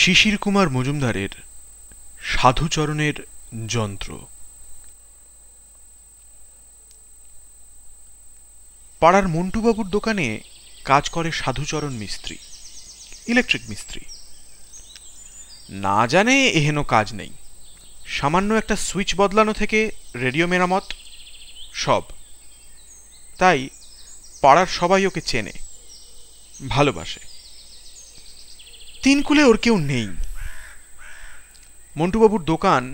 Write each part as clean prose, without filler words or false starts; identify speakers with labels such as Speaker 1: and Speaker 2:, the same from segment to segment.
Speaker 1: শিশির কুমার মজুমদারের সাধুচরণের যন্ত্র। পাড়ার মন্টুবাবুর দোকানে কাজ করে সাধুচরণ মিস্ত্রি, ইলেকট্রিক মিস্ত্রি। না জানে এহেন কাজ নেই, সামান্য একটা সুইচ বদলানো থেকে রেডিও মেরামত সব। তাই পাড়ার সবাই ওকে চেনে, ভালোবাসে। তিনকুলে ওর কেউ নেই। মন্টুবাবুর দোকান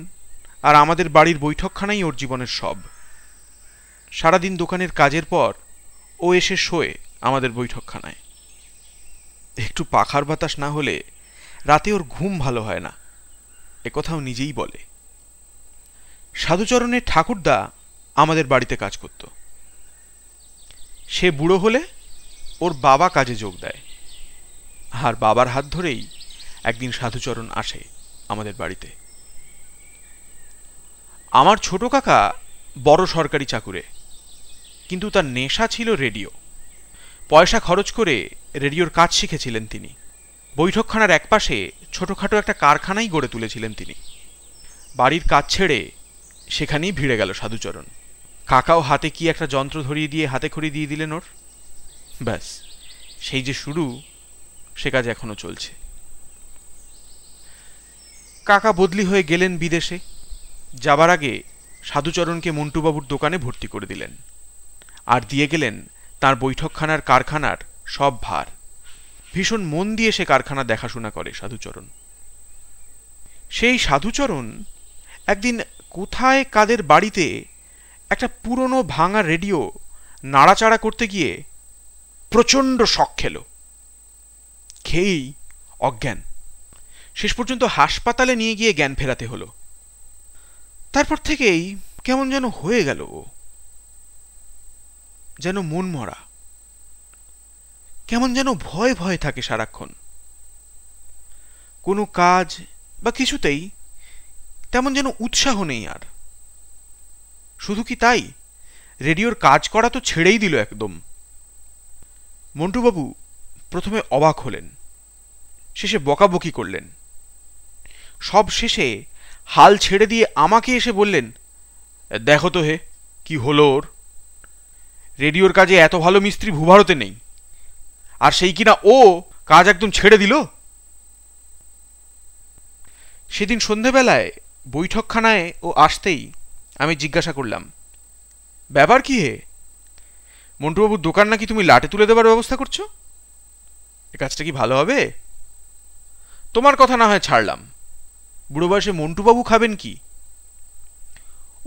Speaker 1: আর আমাদের বাড়ির বৈঠকখানাই ওর জীবনের সব। সারাদিন দোকানের কাজের পর ও এসে শোয় আমাদের বৈঠকখানায়। একটু পাখার বাতাস না হলে রাতে ওর ঘুম ভালো হয় না, একথাও নিজেই বলে। সাধুচরণের ঠাকুরদা আমাদের বাড়িতে কাজ করত। সে বুড়ো হলে ওর বাবা কাজে যোগ দেয়, আর বাবার হাত ধরেই একদিন সাধুচরণ আসে আমাদের বাড়িতে। আমার ছোট কাকা বড় সরকারি চাকুরে, কিন্তু তার নেশা ছিল রেডিও। পয়সা খরচ করে রেডিওর কাজ শিখেছিলেন তিনি। বৈঠকখানার একপাশে ছোটখাটো একটা কারখানাই গড়ে তুলেছিলেন তিনি। বাড়ির কাজ ছেড়ে সেখানেই ভিড়ে গেল সাধুচরণ। কাকাও হাতে কি একটা যন্ত্র ধরিয়ে দিয়ে হাতে খড়ি দিয়ে দিলেন ওর। ব্যাস, সেই যে শুরু, সে কাজ এখনো চলছে। কাকা বদলি হয়ে গেলেন বিদেশে। যাবার আগে সাধুচরণকে মন্টুবাবুর দোকানে ভর্তি করে দিলেন, আর দিয়ে গেলেন তার বৈঠকখানার কারখানার সব ভার। ভীষণ মন দিয়ে সে কারখানা দেখাশোনা করে সাধুচরণ। সেই সাধুচরণ একদিন কোথায় কাদের বাড়িতে একটা পুরনো ভাঙা রেডিও নাড়াচাড়া করতে গিয়ে প্রচণ্ড শক খেল। খেয়েই অজ্ঞান। শেষ পর্যন্ত হাসপাতালে নিয়ে গিয়ে জ্ঞান ফেরাতে হলো। তারপর থেকেই কেমন যেন হয়ে গেল ও, যেন মন মরা। কেমন যেন ভয় ভয় থাকে সারাক্ষণ। কোনো কাজ বা কিছুতেই তেমন যেন উৎসাহ নেই আর। শুধু কি তাই, রেডিওর কাজ করা তো ছেড়েই দিল একদম। মন্টুবাবু প্রথমে অবাক হলেন, শেষে বকাবকি করলেন। সব শেষে হাল ছেড়ে দিয়ে আমাকে এসে বললেন, দেখো তো হে, কি হলো ওর। রেডিওর কাজে এত ভালো মিস্ত্রি ভূভারতে নেই, আর সেই কিনা ও কাজ একদম ছেড়ে দিল। সেদিন সন্ধেবেলায় বৈঠকখানায় ও আসতেই আমি জিজ্ঞাসা করলাম, ব্যাপার কি হে? মন্টুবাবুর দোকান নাকি তুমি লাটে তুলে দেবার ব্যবস্থা করছো? এ কাজটা কি ভালো হবে? তোমার কথা না হয় ছাড়লাম, বুড়ো বয়সে মন্টুবাবু খাবেন কি?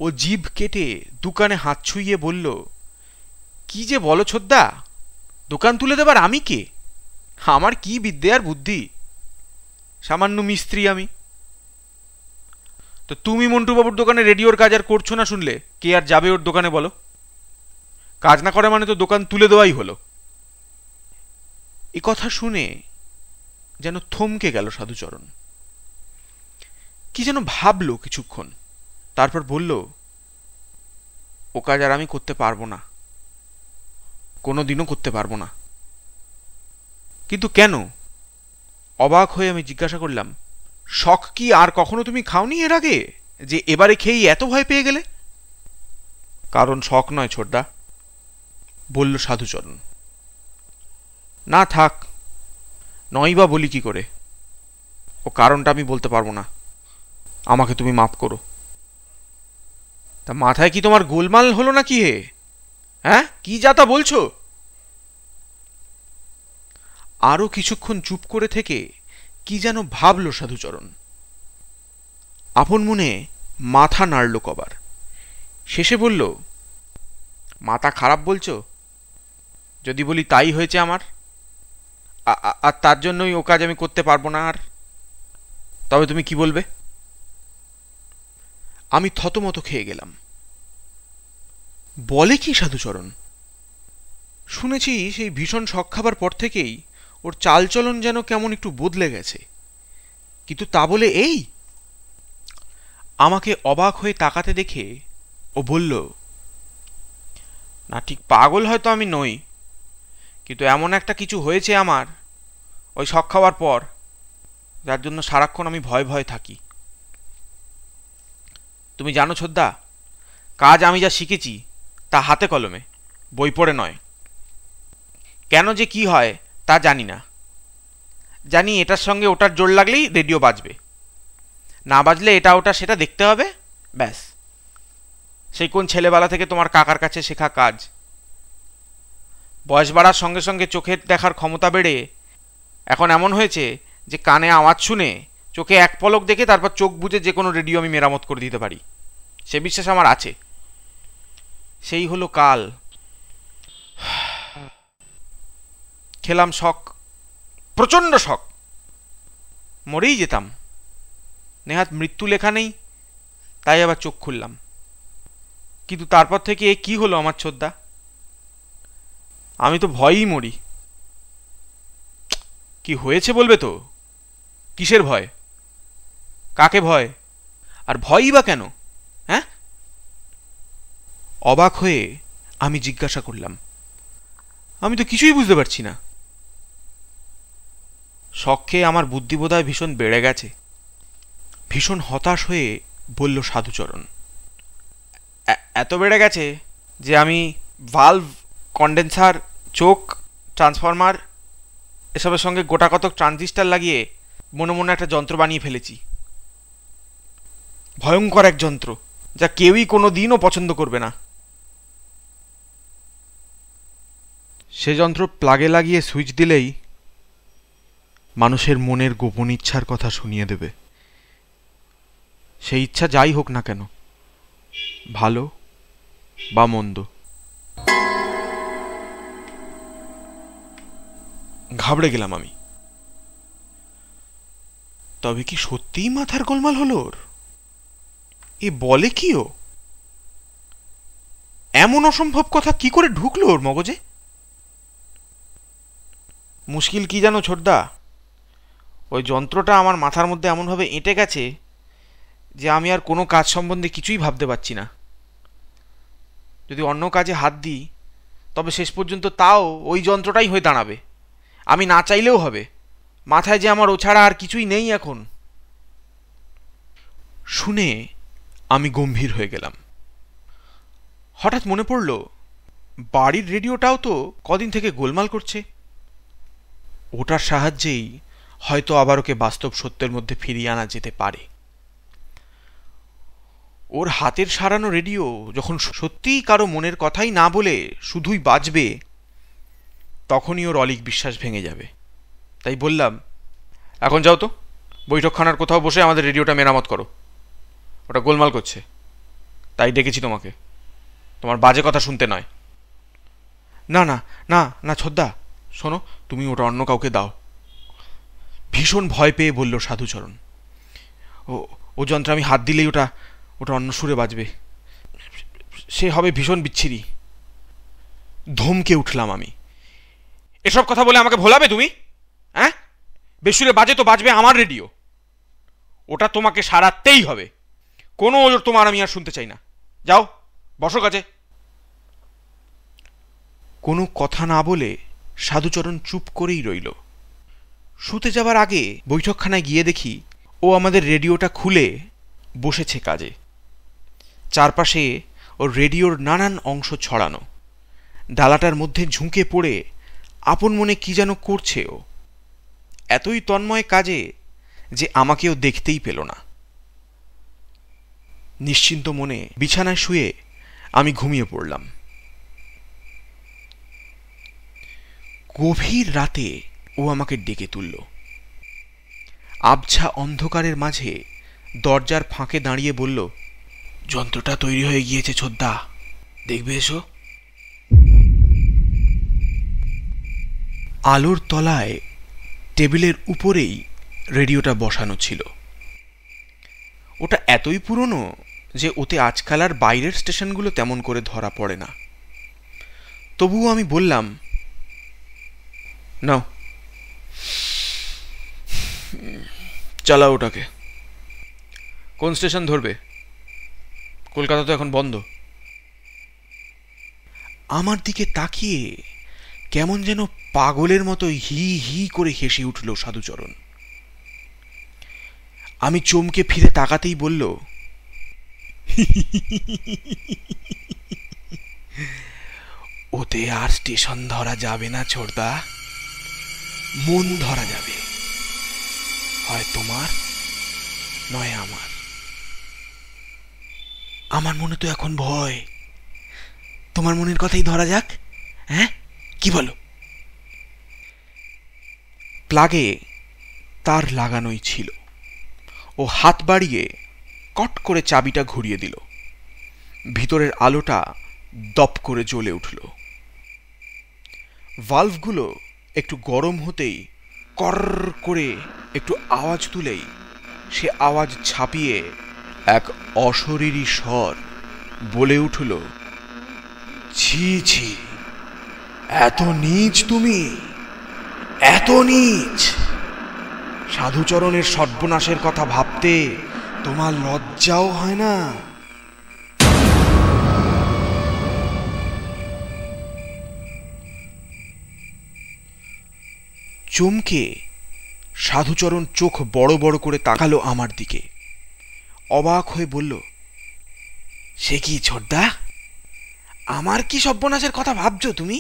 Speaker 1: ও জিভ কেটে দোকানে হাত ছুঁইয়ে বলল, কি যে বলো ছোদ্দা, দোকান তুলে দেবার আমি কে? আমার কি বিদ্যে আর বুদ্ধি, সামান্য মিস্ত্রি আমি। তো তুমি মন্টুবাবুর দোকানে রেডিওর কাজ আর করছো না শুনলে কে আর যাবে ওর দোকানে বলো? কাজ না করে মানে তো দোকান তুলে দেওয়াই হলো। এ কথা শুনে যেন থমকে গেল সাধুচরণ। কি যেন ভাবলো কিছুক্ষণ, তারপর বলল, ও কাজ আর আমি করতে পারবো না, কোনোদিনও করতে পারবো না। কিন্তু কেন? অবাক হয়ে আমি জিজ্ঞাসা করলাম, শখ কি আর কখনো তুমি খাওনি এর আগে, যে এবারে খেয়েই এত ভয় পেয়ে গেলে? কারণ শখ নয় ছোটদা, বলল সাধুচরণ। না থাক, নয় বা বলি কি করে, ও কারণটা আমি বলতে পারবো না, আমাকে তুমি মাফ করো। তা মাথায় কি তোমার গোলমাল হলো না কি হে? হ্যাঁ, কি যাতা বলছো? আরো কিছুক্ষণ চুপ করে থেকে কি যেন ভাবল সাধুচরণ। আপন মনে মাথা নাড়ল কবার। শেষে বলল, মাথা খারাপ বলছো? যদি বলি তাই হয়েছে আমার, আর তার জন্যই ও কাজ আমি করতে পারবো না আর, তবে তুমি কি বলবে? আমি থতমত খেয়ে গেলাম। বলে কি সাধুচরণ? শুনেছি সেই ভীষণ শখ খাবার পর থেকেই ওর চালচলন যেন কেমন একটু বদলে গেছে, কিন্তু তা বলে এই? আমাকে অবাক হয়ে তাকাতে দেখে ও বলল, না ঠিক পাগল হয়তো আমি নই, কিন্তু এমন একটা কিছু হয়েছে আমার ওই শখ খাওয়ার পর, যার জন্য সারাক্ষণ আমি ভয় ভয় থাকি। তুমি জানো ছোদ্দা, কাজ আমি যা শিখেছি তা হাতে কলমে, বই পড়ে নয়। কেন যে কি হয় তা জানি না। জানি এটার সঙ্গে ওটার জোর লাগলেই রেডিও বাজবে, না বাজলে এটা ওটা সেটা দেখতে হবে, ব্যাস। সেই কোন ছেলেবেলা থেকে তোমার কাকার কাছে শেখা কাজ। বয়স বাড়ার সঙ্গে সঙ্গে চোখের দেখার ক্ষমতা বেড়ে এখন এমন হয়েছে যে কানে আওয়াজ শুনে চোখে এক পলক দেখে তারপর চোখ বুজে যে কোনো রেডিও আমি মেরামত করে দিতে পারি, সে বিশ্বাস আমার আছে। সেই হলো কাল। খেলাম শখ, প্রচণ্ড শখ, মরেই যেতাম। নেহাত মৃত্যু লেখা নেই, তাই আবার চোখ খুললাম। কিন্তু তারপর থেকে এ কি হলো আমার ছোদ্দা, আমি তো ভয়ই মরি। কি হয়েছে বলবে তো? কিসের ভয়? কাকে ভয়? আর ভয়ই বা কেন? হ্যাঁ? অবাক হয়ে আমি জিজ্ঞাসা করলাম, আমি তো কিছুই বুঝতে পারছি না। শখে আমার বুদ্ধিবোধয় ভীষণ বেড়ে গেছে। ভীষণ হতাশ হয়ে বলল সাধুচরণ, এত বেড়ে গেছে যে আমি ভালভ, কন্ডেন্সার, চোখ, ট্রান্সফরমার এসবের সঙ্গে গোটা কতক ট্রানজিস্টার লাগিয়ে মনে মনে একটা যন্ত্র বানিয়ে ফেলেছি। ভয়ঙ্কর এক যন্ত্র, যা কেউই কোনো দিনও পছন্দ করবে না। সে যন্ত্র প্লাগে লাগিয়ে সুইচ দিলেই মানুষের মনের গোপন ইচ্ছার কথা শুনিয়ে দেবে। সেই ইচ্ছা যাই হোক না কেন, ভালো বা মন্দ। ঘাবড়ে গেলাম আমি। তবে কি সত্যিই মাথার গোলমাল হলো ওর? এ বলে কি ও? এমন অসম্ভব কথা কি করে ঢুকলো ওর মগজে? মুশকিল কি জানো ছোটদা, ওই যন্ত্রটা আমার মাথার মধ্যে এমনভাবে এঁটে গেছে যে আমি আর কোনো কাজ সম্বন্ধে কিছুই ভাবতে পারছি না। যদি অন্য কাজে হাত দিই তবে শেষ পর্যন্ত তাও ওই যন্ত্রটাই হয়ে দাঁড়াবে, আমি না চাইলেও হবে। মাথায় যে আমার ও ছাড়া আর কিছুই নেই এখন। শুনে আমি গম্ভীর হয়ে গেলাম। হঠাৎ মনে পড়ল, বাড়ির রেডিওটাও তো কদিন থেকে গোলমাল করছে। ওটার সাহায্যেই হয়তো আবার ওকে বাস্তব সত্যের মধ্যে ফিরিয়ে আনা যেতে পারে। ওর হাতের সারানো রেডিও যখন সত্যিই কারো মনের কথাই না বলে শুধুই বাজবে, তখনই ওর অলীক বিশ্বাস ভেঙে যাবে। তাই বললাম, এখন যাও তো, বৈঠকখানার কোথাও বসে আমাদের রেডিওটা মেরামত করো, ওটা গোলমাল করছে। তাই ডেকেছি তোমাকে, তোমার বাজে কথা শুনতে নয়। না না না না ছোদ্দা, শোনো, তুমি ওটা অন্য কাউকে দাও। ভীষণ ভয় পেয়ে বলল সাধুচরণ। ও যন্ত্রে আমি হাত দিলেই ওটা অন্য সুরে বাজবে, সে হবে ভীষণ বিচ্ছিরি। ধমকে উঠলাম আমি। এসব কথা বলে আমাকে ভোলাবে তুমি? হ্যাঁ, বেসুরে বাজে তো বাজবে আমার রেডিও, ওটা তোমাকে সারাতেই হবে। কোনো ওজোর তোমার আমি আর শুনতে চাই না। যাও, বসো কাজে। কোনো কথা না বলে সাধুচরণ চুপ করেই রইল। শুতে যাবার আগে বৈঠকখানায় গিয়ে দেখি ও আমাদের রেডিওটা খুলে বসেছে কাজে। চারপাশে ওর রেডিওর নানান অংশ ছড়ানো। ডালাটার মধ্যে ঝুঁকে পড়ে আপন মনে কি যেন করছে ও, এতই তন্ময় কাজে যে আমাকেও দেখতেই পেল না। নিশ্চিন্ত মনে বিছানায় শুয়ে আমি ঘুমিয়ে পড়লাম। গভীর রাতে ও আমাকে ডেকে তুলল। আবছা অন্ধকারের মাঝে দরজার ফাঁকে দাঁড়িয়ে বলল, যন্ত্রটা তৈরি হয়ে গিয়েছে ছোদ্দা, দেখবে এসো। আলোর তলায় টেবিলের উপরেই রেডিওটা বসানো ছিল। ওটা এতই পুরনো যে ওতে আজকাল আর বাইরের স্টেশনগুলো তেমন করে ধরা পড়ে না। তবুও আমি বললাম, নাও, চালাও ওটাকে। কোন স্টেশন ধরবে? কলকাতা তো এখন বন্ধ। আমার দিকে তাকিয়ে কেমন যেন পাগলের মতো হি হি করে হেসে উঠল সাধুচরণ। আমি চমকে ফিরে তাকাতেই বলল, ওতে আর স্টেশন ধরা যাবে না ছোটদা, মন ধরা যাবে, হয় তোমার নয় আমার। আমার মনে তো এখন ভয়, তোমার মনের কথাই ধরা যাক। হ্যাঁ, কি বলো? প্লাগে তার লাগানোই ছিল। ও হাত বাড়িয়ে কট করে চাবিটা ঘুরিয়ে দিল। ভিতরের আলোটা দপ করে জ্বলে উঠল। ভালভগুলো একটু গরম হতেই কর করে একটু আওয়াজ তুলেই সে আওয়াজ ছাপিয়ে এক অশরীরী স্বর বলে উঠল, ছি ছি, এত নীচ তুমি, এত নীচ! সাধুচরণের সর্বনাশের কথা ভাবতে তোমার লজ্জাও হয় না? চমকে সাধুচরণ চোখ বড় বড় করে তাকালো আমার দিকে। অবাক হয়ে বলল, সে কি ছোটদা, আমার কি সর্বনাশের কথা ভাবছো তুমি?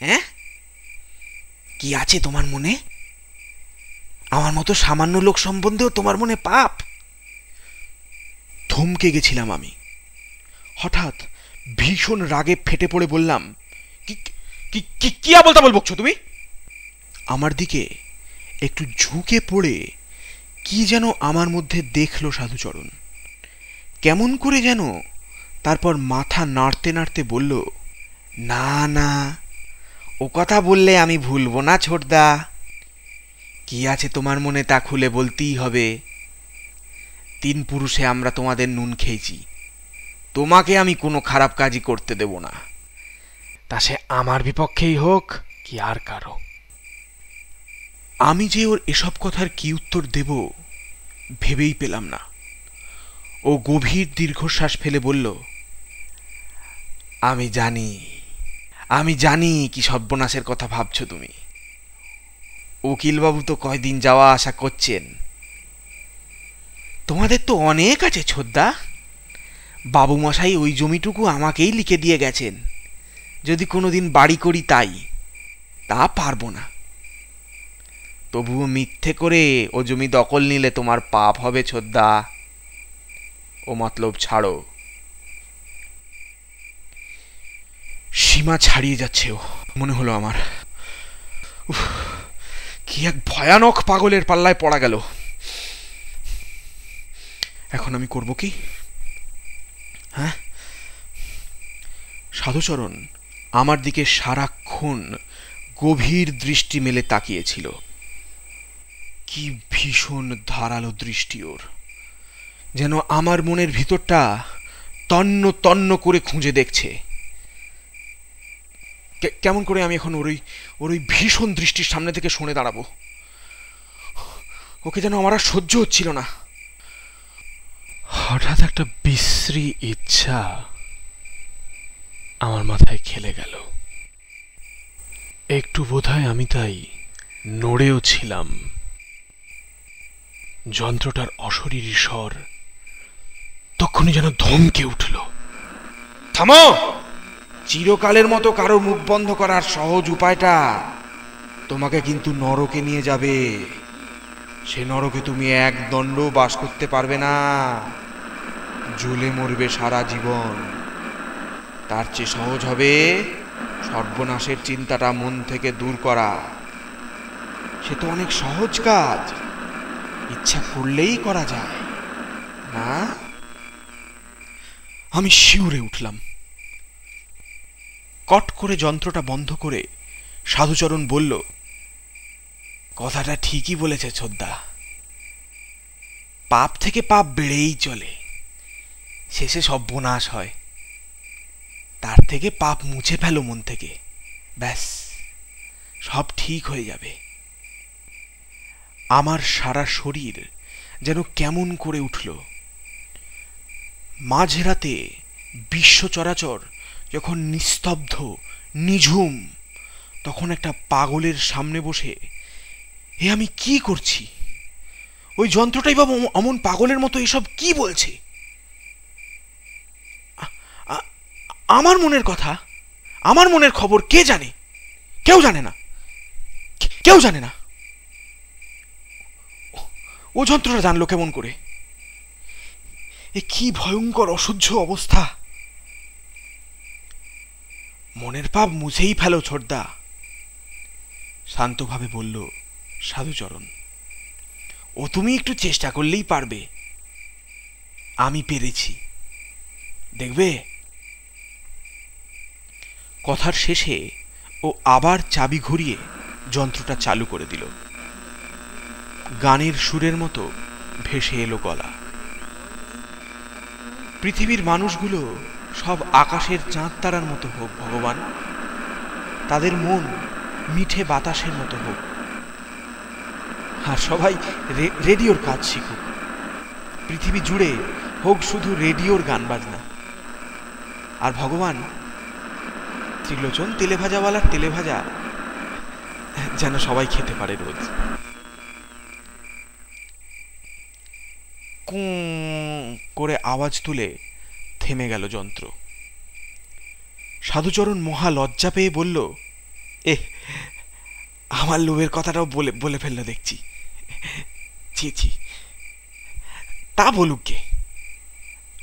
Speaker 1: হ্যাঁ, কি আছে তোমার মনে? আমার মতো সামান্য লোক সম্বন্ধেও তোমার মনে পাপ? থমকে গেছিলাম আমি। হঠাৎ ভীষণ রাগে ফেটে পড়ে বললাম, কি বলতে বকছো তুমি? আমার দিকে একটু ঝুঁকে পড়ে কি যেন আমার মধ্যে দেখলো সাধুচরণ। কেমন করে যেন, তারপর মাথা নাড়তে নাড়তে বলল, না না, ও কথা বললে আমি ভুলবো না ছোটদা। কি আছে তোমার মনে তা খুলে বলতেই হবে। 3 পুরুষে আমরা তোমাদের নুন খেয়েছি, তোমাকে আমি কোনো খারাপ কাজই করতে দেব না, তা সে আমার বিপক্ষেই হোক কি আর কারো। আমি যে ওর এসব কথার কি উত্তর দেব ভেবেই পেলাম না। ও গভীর দীর্ঘশ্বাস ফেলে বলল, আমি জানি কি সর্বনাশের কথা ভাবছো তুমি। উকিলবাবু তো কয়দিন যাওয়া আসা করছেন। তোমাদের তো অনেক আছে ছোটদা। বাবুমশাই ওই জমিটুকু আমাকেই লিখে দিয়ে গেছেন, যদি কোনোদিন বাড়ি করি তাই। তা পারবো না। তবুও মিথ্যে করে ও জমি দখল নিলে তোমার পাপ হবে ছোটদা। ও মতলব ছাড়ো। সীমা ছাড়িয়ে যাচ্ছে ও, মনে হলো আমার। কি এক ভয়ানক পাগলের পাল্লায় পড়া গেল। এখন আমি করব কি? হ্যাঁ? সাধুচরণ আমার দিকে সারাক্ষণ গভীর দৃষ্টি মেলে তাকিয়েছিল। কি ভীষণ ধারালো দৃষ্টি ওর, যেন আমার মনের ভিতরটা তন্ন তন্ন করে খুঁজে দেখছে। কেমন করে আমি এখন ওর ওই ভীষণ দৃষ্টির সামনে থেকে সরে দাঁড়াবো? ওকে যেন আমার আর সহ্য হচ্ছিল না। হঠাৎ একটা বিশ্রী ইচ্ছা আমার মাথায় খেলে গেল। একটু বোধহয় আমি তাই নড়েও ছিলাম। যন্ত্রটার অশরীরী স্বর তখনই যেন ধমকে উঠল, থামো! চিরকালের মতো কারো মুখ বন্ধ করার সহজ উপায়টা তোমাকে কিন্তু নরকে নিয়ে যাবে। সে নরকে তুমি এক দণ্ড বাস করতে পারবে না, জ্বলে মরবে সারা জীবন। তার চেয়ে সহজ হবে সর্বনাশের চিন্তাটা মন থেকে দূর করা। সে তো অনেক সহজ কাজ, ইচ্ছা করলেই করা যায় না? আমি শিউরে উঠলাম। কট করে যন্ত্রটা বন্ধ করে সাধুচরণ বলল, কথাটা ঠিকই বলেছে ছোটদা। পাপ থেকে পাপ বেড়েই চলে, শেষে সর্বনাশ হয়। তার থেকে পাপ মুছে ফেলো মন থেকে, ব্যাস সব ঠিক হয়ে যাবে। আমার সারা শরীর যেন কেমন করে উঠল। মাঝরাতে বিশ্ব চরাচর যখন নিস্তব্ধ নিঝুম, তখন একটা পাগলের সামনে বসে এ আমি কি করছি? ওই যন্ত্রটাই বা অমন পাগলের মতো এসব কি বলছে? আমার মনের কথা, আমার মনের খবর কে জানে? কেউ জানে না, কেউ জানে না। ও যন্ত্রটা জানলো কেমন করে? এ কি ভয়ঙ্কর অসহ্য অবস্থা! মনের পাপ মুছেই ফেলো ছোটদা, শান্তভাবে বলল সাধুচরণ। ও তুমি একটু চেষ্টা করলেই পারবে। আমি পেরেছি, দেখবে। কথার শেষে ও আবার চাবি ঘুরিয়ে যন্ত্রটা চালু করে দিল। গানের সুরের মতো ভেসে এলো গলা। পৃথিবীর মানুষগুলো সব আকাশের চাঁদ তারার মতো হোক ভগবান, তাদের মন মিঠে বাতাসের মতো হোক, আর সবাই রেডিওর কাজ শিখুক। পৃথিবী জুড়ে হোক শুধু রেডিওর গান বাজনা। আর ভগবান, ত্রিলোচন তেলেভাজাওয়ালার তেলেভাজা যেন সবাই খেতে পারে রোজ। কু করে আওয়াজ তুলে থেমে গেল যন্ত্র। সাধুচরণ মহা লজ্জা পেয়ে বলল, আমার লোভের কথাটাও বলে ফেললো দেখছি। ছি ছি, তা বলুক গে,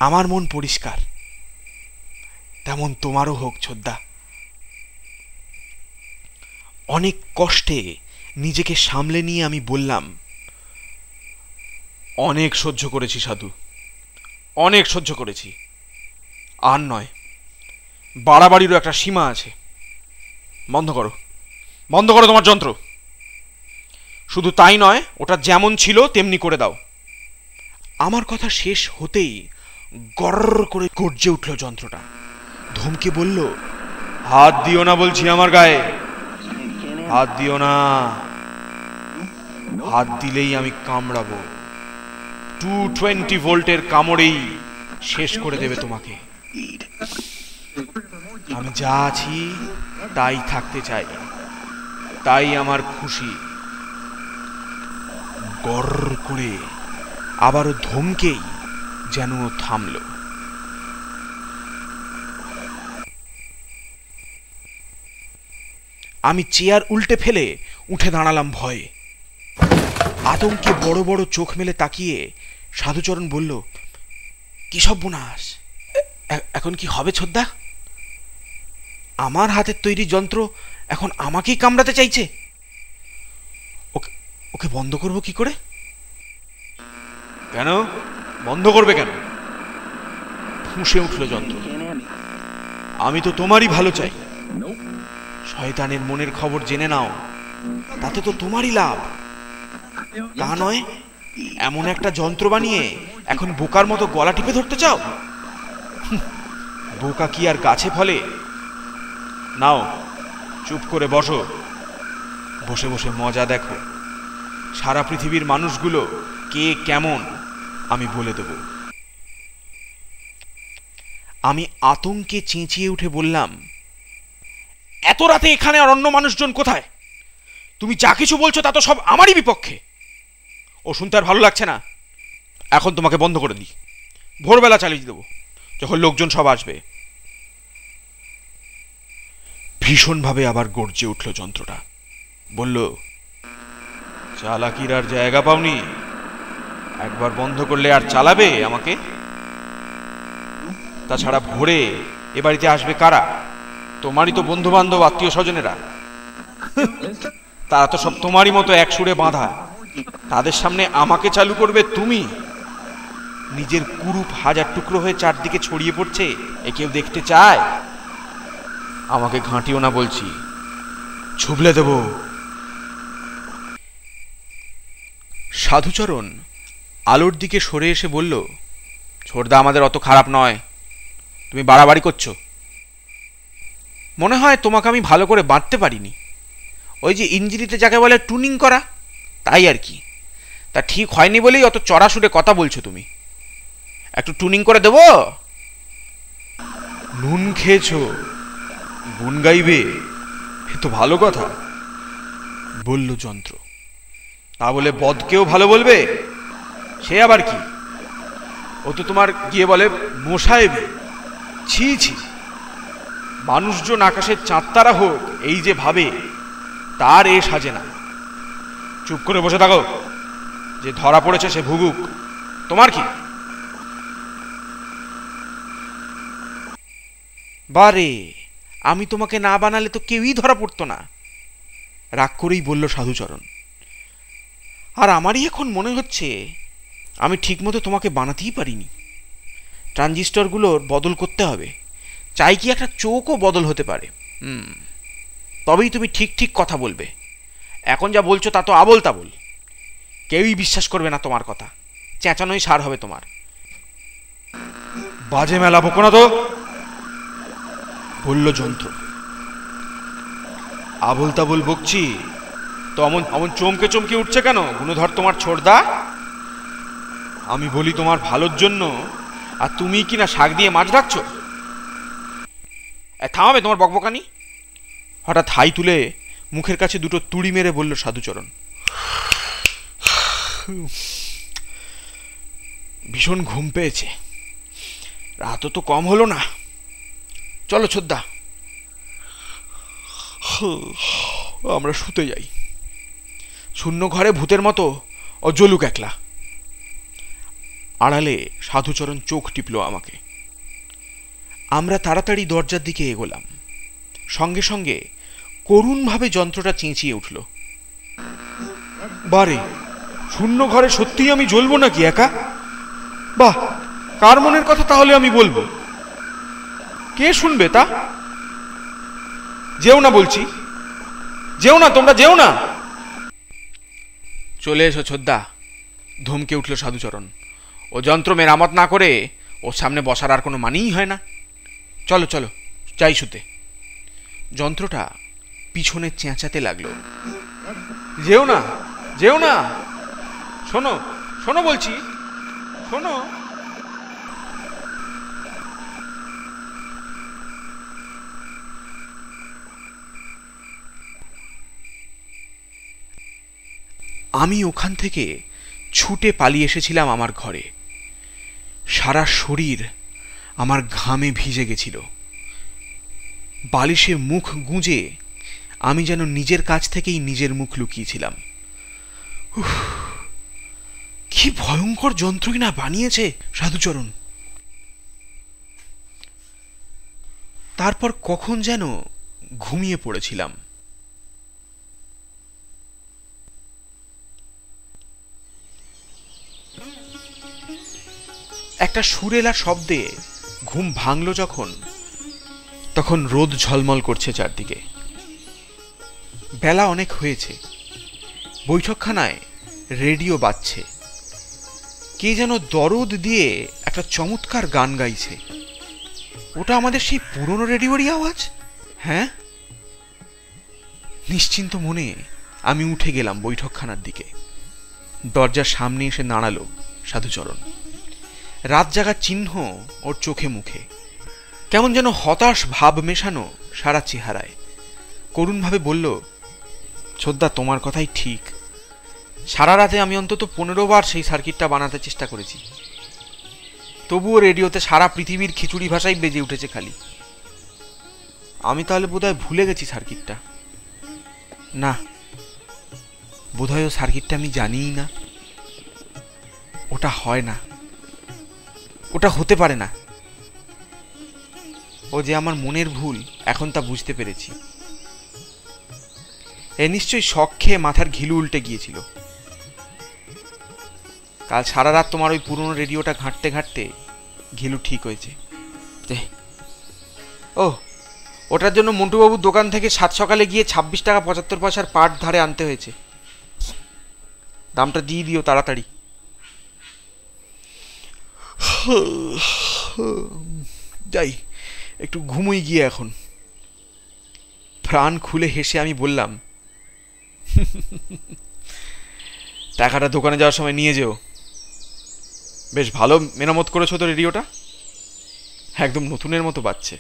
Speaker 1: আমার মন পরিষ্কার, তেমন তোমারও হোক ছোদ্দা। অনেক কষ্টে নিজেকে সামলে নিয়ে আমি বললাম, অনেক সহ্য করেছি সাধু, অনেক সহ্য করেছি, আর নয়। বাড়াবাড়িরও একটা সীমা আছে। বন্ধ করো, বন্ধ করো তোমার যন্ত্র। শুধু তাই নয়, ওটা যেমন ছিল তেমনি করে দাও। আমার কথা শেষ হতেই গর্র করে গর্জে উঠল যন্ত্রটা। ধমকে বলল, হাত দিও না বলছি আমার গায়ে, হাত দিও না। হাত দিলেই আমি কামড়াবো। 220 ভোল্টের কামড়েই শেষ করে দেবে তোমাকে। আমি যা আছি তাই থাকতে চাই, তাই আমার খুশি। গর্র করে আবারও ধমকেই যেন থামল। আমি চেয়ার উল্টে ফেলে উঠে দাঁড়ালাম ভয়ে। আতঙ্কে বড় বড় চোখ মেলে তাকিয়ে সাধুচরণ বলল, কি সর্বনাশ! এখন কি হবে ছোদ্দা? আমার হাতের তৈরি যন্ত্র এখন আমাকেই কামড়াতে চাইছে। ওকে বন্ধ করব কি করে? কেন বন্ধ করবে কেন? ফুঁসে উঠল যন্ত্র। আমি তো তোমারই ভালো চাই। শয়তানের মনের খবর জেনে নাও, তাতে তো তোমারই লাভ। তা নয়, এমন একটা যন্ত্র বানিয়ে এখন বোকার মতো গলা টিপে ধরতে চাও? বোকা কি আর গাছে ফলে? নাও, চুপ করে বসো, বসে বসে মজা দেখো। সারা পৃথিবীর মানুষগুলো কে কেমন আমি বলে দেব। আমি আতঙ্কে চেঁচিয়ে উঠে বললাম, এত রাতে এখানে আর অন্য মানুষজন কোথায়? তুমি যা কিছু বলছো তা তো সব আমারই বিপক্ষে। ও শুনতে আর ভালো লাগছে না। এখন তোমাকে বন্ধ করে দিই, ভোরবেলা চালিয়ে দেবো যখন লোকজন সব আসবে। ভীষণভাবে আবার গর্জে উঠল যন্ত্রটা। বলল, চালাকির আর জায়গা পাওনি? একবার বন্ধ করলে আর চালাবে আমাকে? তাছাড়া ভোরে এ বাড়িতে আসবে কারা? তোমারই তো বন্ধু বান্ধব, আত্মীয় স্বজনেরা। তারা তো সব তোমারই মতো এক সুরে বাঁধা। তাদের সামনে আমাকে চালু করবে তুমি? নিজের কুরূপ হাজার টুকরো হয়ে চারদিকে ছড়িয়ে পড়ছে, এ কেউ দেখতে চায়? আমাকে ঘাঁটিও না বলছি, ছুবলে দেব। সাধুচরণ আলোর দিকে সরে এসে বলল, ছোটদা আমাদের অত খারাপ নয়, তুমি বাড়াবাড়ি করছো। মনে হয় তোমাকে আমি ভালো করে বাঁধতে পারিনি। ওই যে ইঞ্জিনিতে যাকে বলে টুনিং করা, তাই আর কি। তা ঠিক হয়নি বলেই অত চড়া সুরে কথা বলছো তুমি। একটু টুনিং করে দেব? নুন খেয়েছো, গুণ গাইবে, এ তো ভালো কথা, বলল যন্ত্র। তা বলে বদকেও ভালো বলবে? সে আবার কি? ও তো তোমার গিয়ে বলে মশায়েবি। ছি ছি, মানুষজন আকাশের চাঁদতারা হোক এই যে ভাবে, তার এ সাজে না। চুপ করে বসে থাকো, যে ধরা পড়েছে সে ভুগুক, তোমার কি? বারে, আমি তোমাকে না বানালে তো কেউই ধরা পড়তো না, রাগ করেই বলল সাধুচরণ। আর আমারই এখন মনে হচ্ছে আমি ঠিকমতো তোমাকে বানাতেই পারিনি। ট্রানজিস্টরগুলোর বদল করতে হবে, চাই কি একটা চোখও বদল হতে পারে। তবেই তুমি ঠিক ঠিক কথা বলবে। এখন যা বলছো তা তো আবোল তাবোল, কেউই বিশ্বাস করবে না তোমার কথা, চেঁচানোই সার হবে তোমার। বাজে মেলা বকো না তো, বলল যন্ত্র। আবোল তাবোল বকছি তো অমন চমকে চমকে উঠছে কেন গুণধর তোমার ছোড়দা? আমি বলি তোমার ভালোর জন্য, আর তুমি কিনা শাক দিয়ে মাছ রাখছো। থামাবে তোমার বকবকানি? হঠাৎ হাই তুলে মুখের কাছে দুটো তুড়ি মেরে বলল সাধুচরণ। ভীষণ ঘুম পেয়েছে, রাতও তো কম হলো না। চলো ছোদ্দা, আমরা শুতে যাই। শূন্য ঘরে ভূতের মতো অজলুক একলা। আড়ালে সাধুচরণ চোখ টিপল আমাকে। আমরা তাড়াতাড়ি দরজার দিকে এগোলাম। সঙ্গে সঙ্গে করুণভাবে যন্ত্রটা চেঁচিয়ে উঠল। বারে, শূন্য ঘরে সত্যিই আমি জ্বলবো নাকি একা? বাহ, কার মনের কথা তাহলে আমি বলবো? কে শুনবে তা? যেও না বলছি, যেও না, তোমরা যেও না। চলে এসো ছোদ্দা, ধমকে উঠল সাধুচরণ। ও যন্ত্র মেরামত না করে ওর সামনে বসার আর কোনো মানেই হয় না। চলো চলো, যাই শুতে। যন্ত্রটা পিছনে চেঁচাতে লাগলো। যেও না, যেও না, শোনো শোনো বলছি, শোনো। আমি ওখান থেকে ছুটে পালিয়ে এসেছিলাম আমার ঘরে। সারা শরীর আমার ঘামে ভিজে গেছিল। বালিশে মুখ গুঁজে আমি যেন নিজের কাছ থেকেই নিজের মুখ লুকিয়েছিলাম। কি ভয়ঙ্কর যন্ত্র কিনা বানিয়েছে সাধুচরণ। তারপর কখন যেন ঘুমিয়ে পড়েছিলাম। একটা সুরেলা শব্দে ঘুম ভাঙল যখন, তখন রোদ ঝলমল করছে চারদিকে। বেলা অনেক হয়েছে। বৈঠকখানায় রেডিও বাজছে। কে যেন দরদ দিয়ে একটা চমৎকার গান গাইছে। ওটা আমাদের সেই পুরনো রেডিওরই আওয়াজ। হ্যাঁ, নিশ্চিন্ত মনে আমি উঠে গেলাম বৈঠকখানার দিকে। দরজার সামনে এসে দাঁড়ালো সাধুচরণ। রাত জাগার চিহ্ন ওর চোখে মুখে, কেমন যেন হতাশ ভাব মেশানো সারা চেহারায়। করুণভাবে বলল, ছোদ্দা, তোমার কথাই ঠিক। সারা রাতে আমি অন্তত 15 বার সেই সার্কিটটা বানাতে চেষ্টা করেছি, তবুও রেডিওতে সারা পৃথিবীর খিচুড়ি ভাষাই বেজে উঠেছে খালি। আমি তাহলে বোধহয় ভুলে গেছি সার্কিটটা। না, বোধহয় ও সার্কিটটা আমি জানিই না। ওটা হয় না, ওটা হতে পারে না। ও যে আমার মনের ভুল, এখন তা বুঝতে পেরেছি। এ নিশ্চয়ই শখ খেয়ে মাথার ঘিলু উল্টে গিয়েছিল। কাল সারা রাত তোমার ওই পুরনো রেডিওটা ঘাঁটতে ঘাঁটতে ঘিলু ঠিক হয়েছে। ও, ওটার জন্য মন্টুবাবুর দোকান থেকে 7 সকালে গিয়ে 26 টাকা 75 পয়সার পাট ধারে আনতে হয়েছে। দামটা দিয়ে দিও তাড়াতাড়ি। যাই, একটু ঘুমোই গিয়ে এখন। প্রাণ খুলে হেসে আমি বললাম, টাকাটা দোকানে যাওয়ার সময় নিয়ে যেও। বেশ ভালো মেরামত করেছো তো রেডিওটা, একদম নতুনের মতো বাজছে।